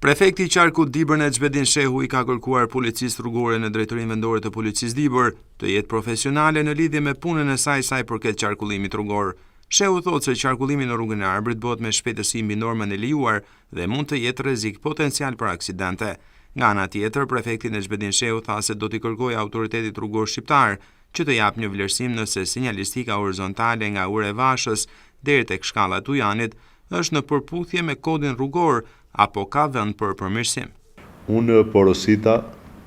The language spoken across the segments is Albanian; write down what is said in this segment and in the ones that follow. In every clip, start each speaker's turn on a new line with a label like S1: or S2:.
S1: Prefekti i Qarkut Dibër Nexhbedin Shehu i ka kërkuar policisë rrugore në Drejtorinë Vendore të Policisë Dibër të jetë profesionale në lidhje me punën e saj sa i përket qarkullimit rrugor. Shehu thotë se qarkullimi në rrugën e Arbërit bëhet me shpejtësi mbi normën e lejuar dhe mund të jetë rrezik potencial për aksidente. Nga ana tjetër, prefekti Nexhbedin Shehu tha se do t'i kërkojë autoritetit rrugor shqiptar që të japë një vlerësim nëse sinjalistika horizontale nga Ure Vashës deri tek shkalla Tujanit është në përputhje me kodin rrugor apo ka vend për përmirësim.
S2: Unë porosita,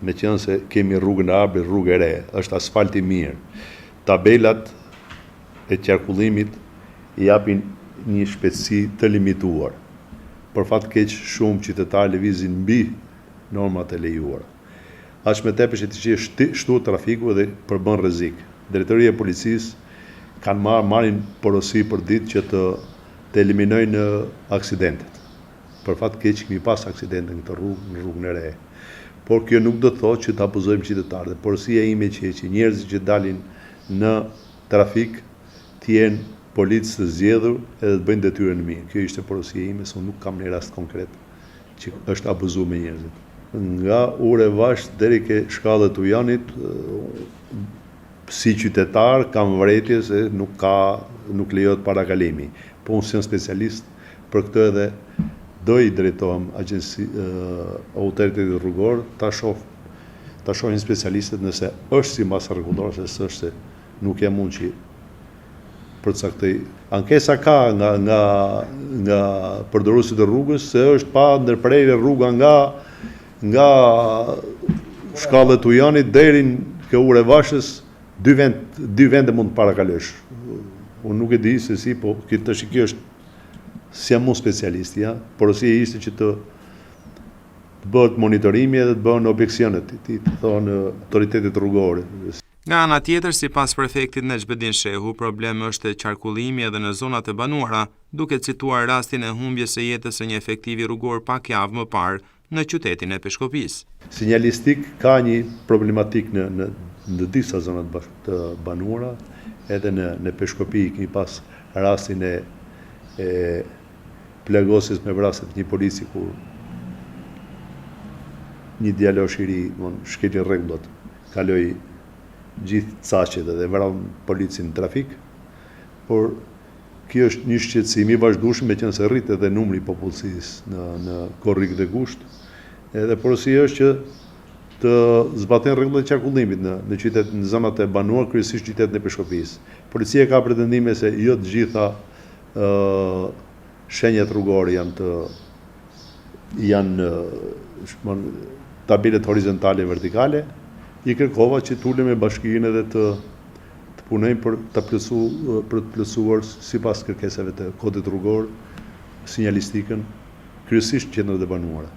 S2: me qenë se kemi rrugën e Arbërit, rrugë e re, është asfalti mirë. Tabelat e qarkullimit i japin një shpejtësi të limituar. Për fat keq shumë qytetarë lëvizin mbi normat e lejuara. Aq më tepër se ti shtu trafiku dhe përbën rrezik. Drejtoria e policisë kanë marrin porosi për ditë që të eliminojnë aksidentet. Për fat keq kemi pas aksidente në këtë rrugë, në rrugën e re. Por kjo nuk do të thotë që të abuzojmë qytetarët. Porosia ime që njerëzit që dalin në trafik të jenë policë të zgjedhur edhe të bëjnë detyrën e mirë. Kjo ishte porosia ime, se unë nuk kam një rast konkret që është abuzuar me njerëzit. Nga Ure Vash deri ke shkallën e Tujanit, si qytetar kam vërejtje se nuk lejohet parakalimi. Po unë jam specialist për këtë edhe do i drejtohem autoritetit rrugor ta shohin specialistët nëse është si masa rregullore se s'është se nuk jam unë që përcaktoj. Ankesa ka nga përdoruesit e rrugës se është pa ndërprerje rruga nga shkalla e Tujanit deri ke Ure Vashës, dy vende mund të parakalosh. Unë nuk e di se si, po kjo është si jam unë specialist, ja, porosia ishte që të bëhet monitorimi edhe të bëhen objeksionet, të thonë autoritetit rrugore.
S1: Nga ana tjetër, sipas prefektit Nexhbedin Shehu, problemi është qarkullimi edhe në zonat e banuara, duke cituar rastin e humbjes së jetës së një efektivi rrugor pak javë më parë në qytetin e Peshkopis.
S2: Sinjalistik ka një problematik në disa zonat të banuara, edhe në Peshkopi kemi pas rastin e plagosis me vrasjet një polici ku një djalosh i ri shkeli rregullat, kaloi gjithë caqet dhe vrau policin në trafik, por kjo është një shqetësim i vazhdueshëm me qenë se rrit edhe numri i popullsisë në korrik dhe gusht, edhe porosia është që të zbatojnë rregullat e qarkullimit në qytet, në zonat e banuara, kryesisht qytetin e Peshkopis. Policia ka pretendime se jo të gjitha shenjat rrugore janë tabelet horizontale e vertikale. I kërkova që të ulem me bashkinë edhe të punojmë për të plotësuar sipas kërkesave të kodit rrugor, sinjalistikën, kryesisht qendrat e banuara.